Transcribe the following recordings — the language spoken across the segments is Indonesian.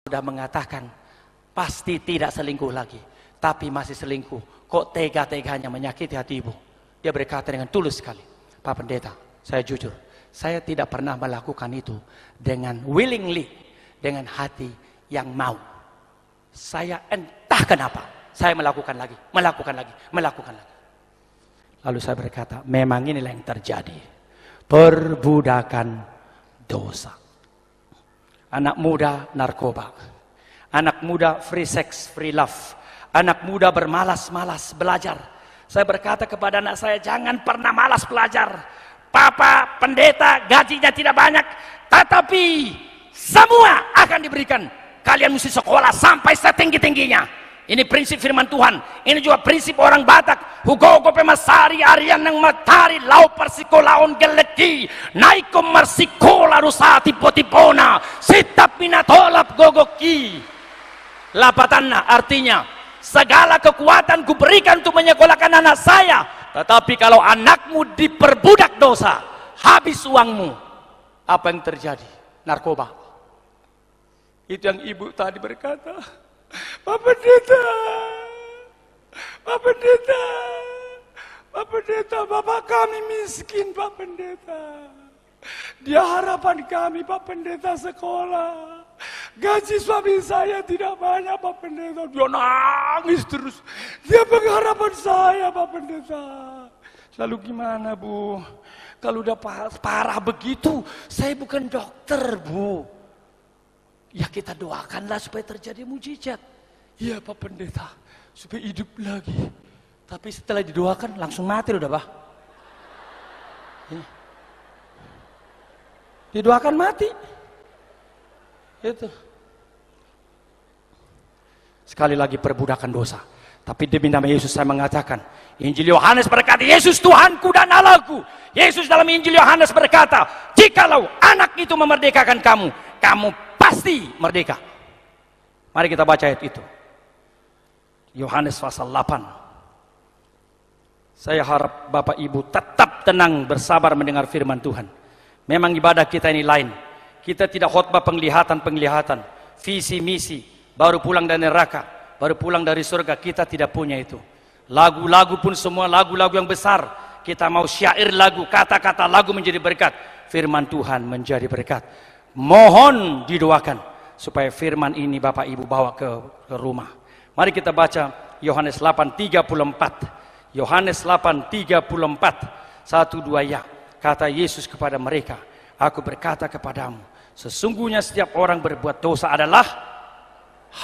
sudah mengatakan pasti tidak selingkuh lagi, tapi masih selingkuh. Kok tega-teganya menyakiti hati ibu? Dia berkata dengan tulus sekali, Pak Pendeta, saya jujur, saya tidak pernah melakukan itu dengan willingly, dengan hati yang mau. Saya entah kenapa, saya melakukan lagi. Lalu saya berkata, memang inilah yang terjadi. Perbudakan dosa. Anak muda narkoba. Anak muda free sex, free love. Anak muda bermalas-malas belajar. Saya berkata kepada anak saya, jangan pernah malas belajar. Papa pendeta gajinya tidak banyak, tetapi semua akan diberikan. Kalian mesti sekolah sampai setinggi-tingginya. Ini prinsip firman Tuhan. Ini juga prinsip orang Batak. Hugo pemasari arian ng matari lau persikolaon geleki naikom marsikola rusa tipo-tipona sitap minatolap gogoki. Lapatanna artinya, segala kekuatan kuberikan untuk menyekolahkan anak saya, tetapi kalau anakmu diperbudak dosa, habis uangmu. Apa yang terjadi? Narkoba. Itu yang ibu tadi berkata. Pak Pendeta, Pak Pendeta, Pak Pendeta, Bapak kami miskin, Pak Pendeta. Dia harapan kami, Pak Pendeta, sekolah. Gaji suami saya tidak banyak, Pak Pendeta. Dia nangis terus. Dia pengharapan saya, Pak Pendeta. Lalu gimana, Bu? Kalau udah parah begitu, saya bukan dokter, Bu. Ya kita doakanlah supaya terjadi mujizat. Iya Pak Pendeta, supaya hidup lagi. Tapi setelah didoakan langsung mati udah, Pak. Ya. Didoakan mati. Itu. Sekali lagi perbudakan dosa. Tapi demi nama Yesus saya mengatakan, Injil Yohanes berkata, Yesus Tuhanku dan Allahku. Yesus dalam Injil Yohanes berkata, jikalau anak itu memerdekakan kamu, kamu pasti merdeka. Mari kita baca ayat itu. Yohanes pasal 8. Saya harap Bapak Ibu tetap tenang, bersabar mendengar firman Tuhan. Memang ibadah kita ini lain. Kita tidak khotbah penglihatan, visi misi, baru pulang dari neraka, baru pulang dari surga. Kita tidak punya itu. Lagu-lagu pun semua lagu-lagu yang besar. Kita mau syair lagu, kata-kata lagu menjadi berkat. Firman Tuhan menjadi berkat. Mohon didoakan supaya firman ini Bapak Ibu bawa ke rumah. Mari kita baca Yohanes 8:34. Yohanes 8:34. 1-2 ya. Kata Yesus kepada mereka, aku berkata kepadamu, sesungguhnya setiap orang berbuat dosa adalah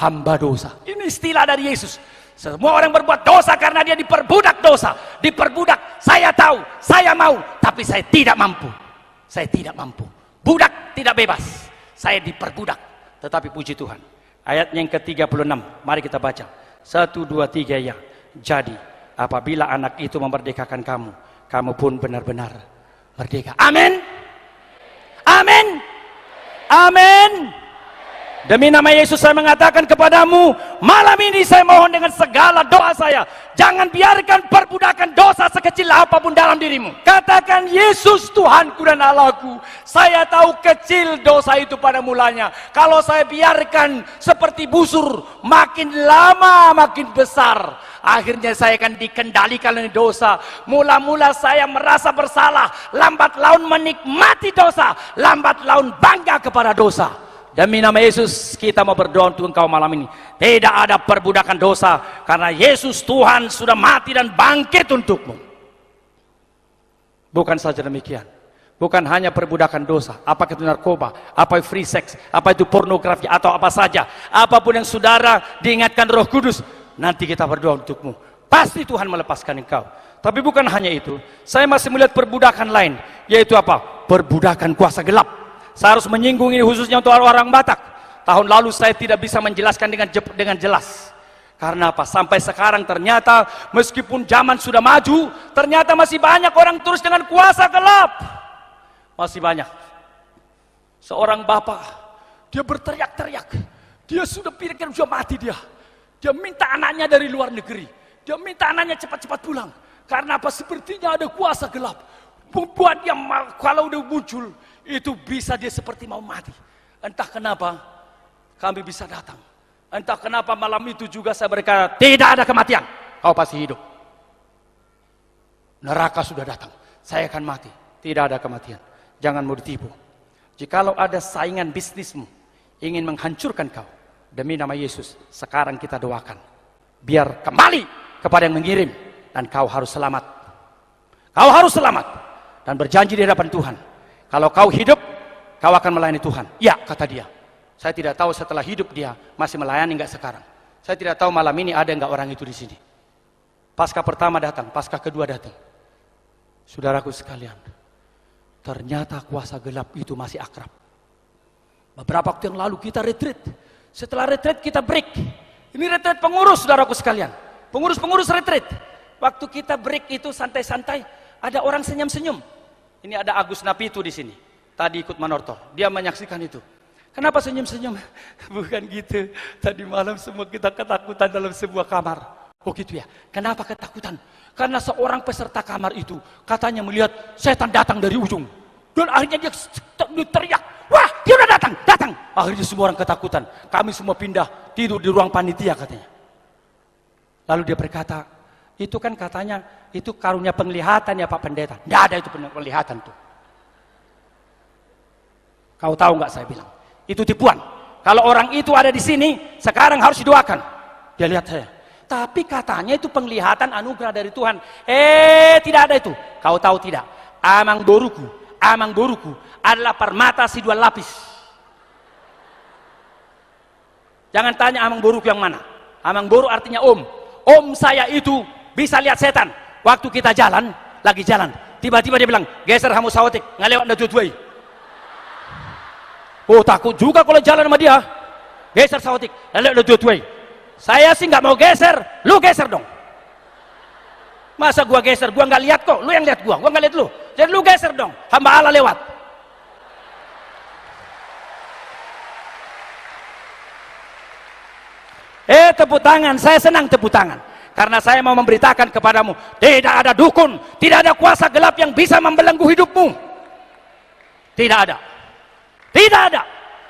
hamba dosa. Ini istilah dari Yesus. Semua orang berbuat dosa karena dia diperbudak dosa. Diperbudak, saya tahu, saya mau, tapi saya tidak mampu. Saya tidak mampu. Budak tidak bebas, saya diperbudak. Tetapi puji Tuhan, ayat yang ke-36, mari kita baca. 1, 2, 3 ya. Jadi apabila anak itu memerdekakan kamu, kamu pun benar-benar merdeka. Amin. Amin. Amin. Demi nama Yesus saya mengatakan kepadamu, malam ini saya mohon dengan segala doa saya, jangan biarkan perbudakan dosa sekecil apapun dalam dirimu. Katakan, Yesus Tuhanku dan Allahku, saya tahu kecil dosa itu pada mulanya. Kalau saya biarkan seperti busur, makin lama makin besar. Akhirnya saya akan dikendalikan oleh dosa. Mula-mula saya merasa bersalah, lambat laun menikmati dosa, lambat laun bangga kepada dosa. Demi nama Yesus kita mau berdoa untuk engkau malam ini. Tidak ada perbudakan dosa, karena Yesus Tuhan sudah mati dan bangkit untukmu. Bukan saja demikian, bukan hanya perbudakan dosa, apakah itu narkoba, apa itu free sex, apa itu pornografi, atau apa saja, apapun yang saudara diingatkan Roh Kudus, nanti kita berdoa untukmu, pasti Tuhan melepaskan engkau. Tapi bukan hanya itu, saya masih melihat perbudakan lain, yaitu apa? Perbudakan kuasa gelap. Saya harus menyinggung ini khususnya untuk orang Batak. Tahun lalu saya tidak bisa menjelaskan dengan jelas. Karena apa? Sampai sekarang ternyata meskipun zaman sudah maju, ternyata masih banyak orang terus dengan kuasa gelap. Masih banyak. Seorang bapak, dia berteriak-teriak. Dia sudah pikir sudah mati dia. Dia minta anaknya dari luar negeri. Dia minta anaknya cepat-cepat pulang. Karena apa? Sepertinya ada kuasa gelap. Membuat dia kalau udah muncul, itu bisa dia seperti mau mati. Entah kenapa, kami bisa datang. Entah kenapa malam itu juga saya berkata, tidak ada kematian, kau pasti hidup. Neraka sudah datang, saya akan mati. Tidak ada kematian. Jangan mau ditipu. Jikalau ada saingan bisnismu ingin menghancurkan kau, demi nama Yesus, sekarang kita doakan, biar kembali kepada yang mengirim, dan kau harus selamat. Kau harus selamat dan berjanji di hadapan Tuhan. Kalau kau hidup, kau akan melayani Tuhan. Ya, kata dia. Saya tidak tahu setelah hidup dia masih melayani enggak sekarang. Saya tidak tahu malam ini ada enggak orang itu di sini. Paskah pertama datang, paskah kedua datang. Saudaraku sekalian, ternyata kuasa gelap itu masih akrab. Beberapa waktu yang lalu kita retreat. Setelah retreat kita break. Ini retreat pengurus, saudaraku sekalian. Pengurus-pengurus retreat. Waktu kita break itu santai-santai, ada orang senyum-senyum. Ini ada Agus Napitu di sini. Tadi ikut manortor, dia menyaksikan itu. Kenapa senyum-senyum? Bukan gitu. Tadi malam semua kita ketakutan dalam sebuah kamar. Oh gitu ya. Kenapa ketakutan? Karena seorang peserta kamar itu katanya melihat setan datang dari ujung. Dan akhirnya dia teriak, wah dia udah datang. Akhirnya semua orang ketakutan. Kami semua pindah tidur di ruang panitia katanya. Lalu dia berkata, itu kan katanya itu karunia penglihatan ya Pak Pendeta. Tidak ada itu penglihatan tuh. Kau tahu nggak saya bilang? Itu tipuan. Kalau orang itu ada di sini, sekarang harus didoakan. Dia lihat saya. Tapi katanya itu penglihatan anugerah dari Tuhan. Tidak ada itu. Kau tahu tidak? Amang boruku adalah permata si dua lapis. Jangan tanya amang boruku yang mana. Amang boru artinya om. Om saya itu bisa lihat setan. Waktu kita lagi jalan. Tiba-tiba dia bilang, geser hamu sawatik, ngalewat na tutuai. Oh takut juga kalau jalan sama dia. Geser sawatik, ngalewat na tutuai. Saya sih nggak mau geser, lu geser dong. Masa gua geser, gua nggak lihat kok, lu yang lihat gua nggak lihat lu. Jadi lu geser dong, hamba Allah lewat. Tepuk tangan, saya senang tepuk tangan. Karena saya mau memberitakan kepadamu, tidak ada dukun, tidak ada kuasa gelap yang bisa membelenggu hidupmu. Tidak ada. Tidak ada.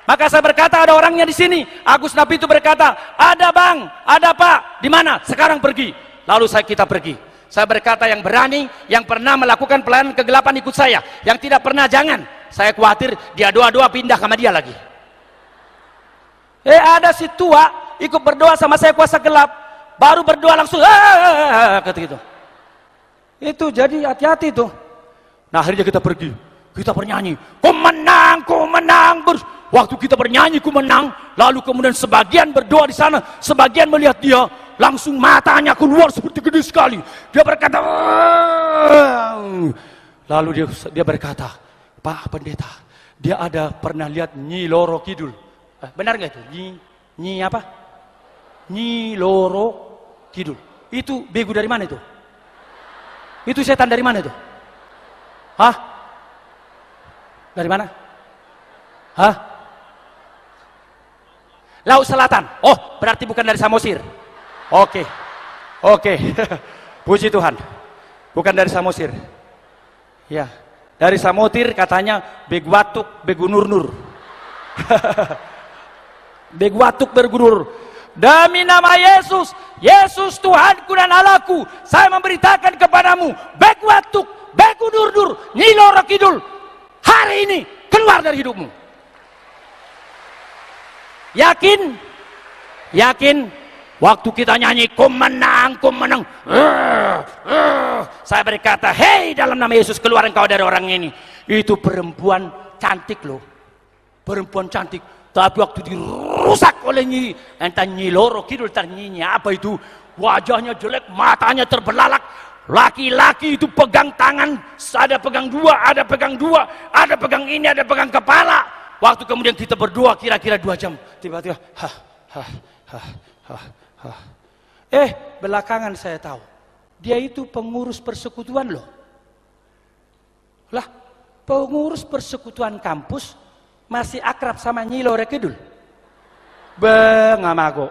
Maka saya berkata ada orangnya di sini. Agus Napi itu berkata, ada bang, ada pak, di mana? Sekarang pergi. Lalu kita pergi. Saya berkata yang berani, yang pernah melakukan pelayanan kegelapan ikut saya. Yang tidak pernah jangan. Saya khawatir dia doa-doa pindah sama dia lagi. Ada si tua ikut berdoa sama saya kuasa gelap. Baru berdoa langsung kata gitu. Itu jadi hati-hati tuh. Nah akhirnya kita pergi. Kita bernyanyi, ku menang. Waktu kita bernyanyi, ku menang. Lalu kemudian sebagian berdoa di sana, sebagian melihat dia, langsung matanya keluar seperti gede sekali. Dia berkata, lalu dia berkata, Pak Pendeta, dia ada pernah lihat Nyi Loro Kidul. Benar nggak itu? Nyi apa? Nyi Loro Kidul. Itu begu dari mana itu? Itu setan dari mana itu? Hah? Dari mana? Hah? Laut Selatan. Oh, berarti bukan dari Samosir. Oke. Puji Tuhan. Bukan dari Samosir. Ya. Dari Samosir katanya Begwatuk Begunur-nur. Begwatuk Begunur. Demi nama Yesus, Yesus Tuhanku dan Allahku, saya memberitakan kepadamu, Begwatuk Begunur-nur, Nyi Loro Kidul, hari ini keluar dari hidupmu. Yakin? Waktu kita nyanyi, ku menang. Saya berkata, hei dalam nama Yesus keluar engkau dari orang ini. Itu perempuan cantik loh. Perempuan cantik. Tapi waktu dirusak oleh Nyi Loro Kidul, Nyinya apa itu? Wajahnya jelek, matanya terbelalak. Laki-laki itu pegang tangan, ada pegang dua, ada pegang ini, ada pegang kepala. Waktu kemudian kita berdoa kira-kira 2 jam, tiba-tiba belakangan saya tahu dia itu pengurus persekutuan loh. Lah, pengurus persekutuan kampus masih akrab sama Nyi Loro Kidul. Ngamago.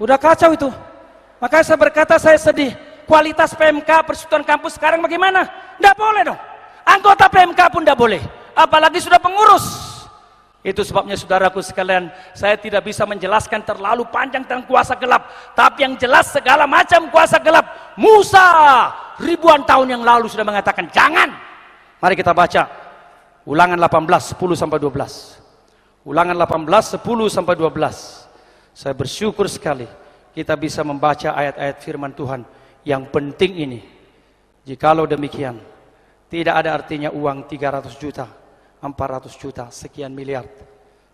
Udah kacau itu. Makanya saya berkata saya sedih. Kualitas PMK persekutuan kampus sekarang bagaimana? Nggak boleh dong. Anggota PMK pun nggak boleh. Apalagi sudah pengurus. Itu sebabnya saudaraku sekalian, saya tidak bisa menjelaskan terlalu panjang tentang kuasa gelap. Tapi yang jelas segala macam kuasa gelap, Musa ribuan tahun yang lalu sudah mengatakan jangan. Mari kita baca Ulangan 18, 10 sampai 12. Ulangan 18, 10 sampai 12. Saya bersyukur sekali kita bisa membaca ayat-ayat firman Tuhan yang penting ini. Jikalau demikian, tidak ada artinya uang 300 juta, 400 juta, sekian miliar,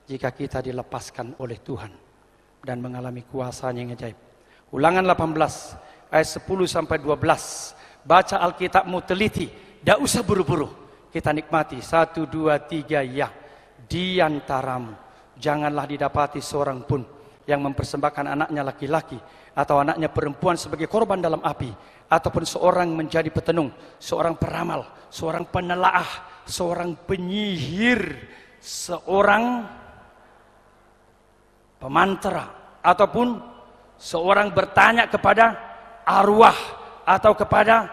jika kita dilepaskan oleh Tuhan dan mengalami kuasa-Nya yang ajaib. Ulangan 18 ayat 10 sampai 12. Baca Alkitabmu teliti, tidak usah buru-buru. Kita nikmati 1, 2, 3 ya. Di antaramu janganlah didapati seorang pun yang mempersembahkan anaknya laki-laki atau anaknya perempuan sebagai korban dalam api, ataupun seorang menjadi petenung, seorang peramal, seorang penelaah, seorang penyihir, seorang pemantera, ataupun seorang bertanya kepada arwah atau kepada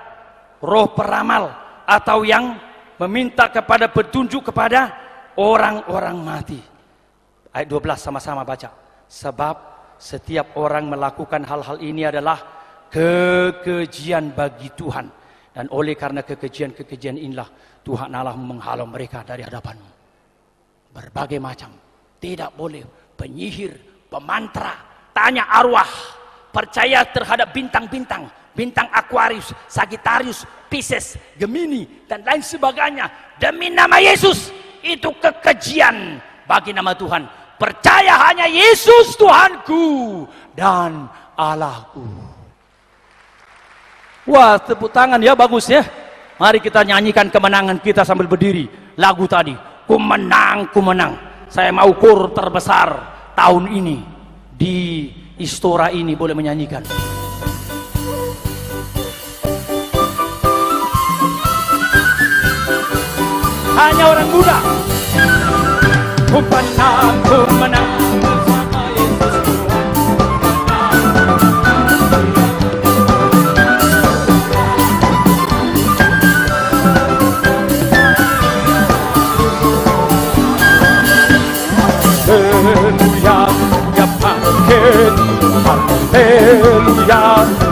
roh peramal, atau yang meminta kepada petunjuk kepada orang-orang mati. Ayat 12 sama-sama baca. Sebab setiap orang melakukan hal-hal ini adalah kekejian bagi Tuhan, dan oleh karena kekejian-kekejian inilah Tuhan Allah menghalau mereka dari hadapanmu. Berbagai macam, tidak boleh penyihir, pemantra, tanya arwah, percaya terhadap bintang-bintang, bintang Aquarius, Sagittarius, Pisces, Gemini, dan lain sebagainya. Demi nama Yesus, itu kekejian bagi nama Tuhan. Percaya hanya Yesus Tuhanku dan Allahku. Wah, tepuk tangan ya, bagus ya. Mari kita nyanyikan kemenangan kita sambil berdiri. Lagu tadi, ku menang, ku menang. Saya mau kur terbesar tahun ini di Istora ini boleh menyanyikan. Hanya orang muda. Ku menang bersama Yesus Tuhan. Haleluya, ya bangkit. Haleluya,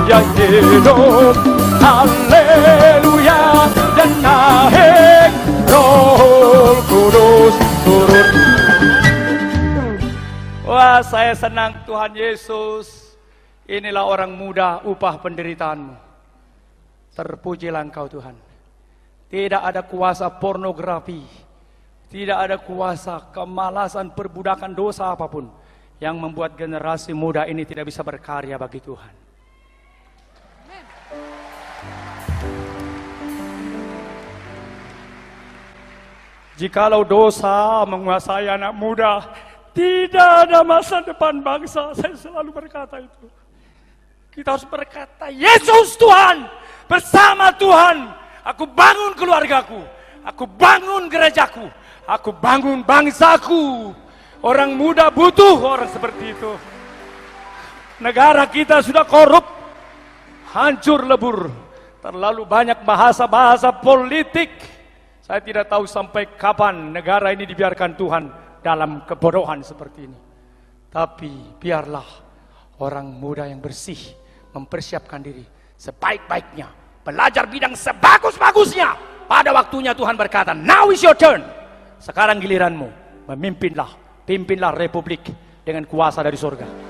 ya hidup. Haleluya, dan naik. Roh Kudus turun. Wah, saya senang Tuhan Yesus. Inilah orang muda, upah penderitaanmu. Terpujilah Engkau Tuhan. Tidak ada kuasa pornografi, tidak ada kuasa kemalasan, perbudakan, dosa apapun yang membuat generasi muda ini tidak bisa berkarya bagi Tuhan. Jikalau dosa menguasai anak muda, tidak ada masa depan bangsa. Saya selalu berkata itu. Kita harus berkata, Yesus Tuhan, bersama Tuhan, aku bangun keluargaku, aku bangun gerejaku, aku bangun bangsaku. Orang muda butuh orang seperti itu. Negara kita sudah korup, hancur lebur, terlalu banyak bahasa-bahasa politik. Saya tidak tahu sampai kapan negara ini dibiarkan Tuhan dalam kebodohan seperti ini. Tapi biarlah orang muda yang bersih mempersiapkan diri sebaik-baiknya, belajar bidang sebagus-bagusnya. Pada waktunya Tuhan berkata, now is your turn. Sekarang giliranmu, memimpinlah, pimpinlah republik dengan kuasa dari surga.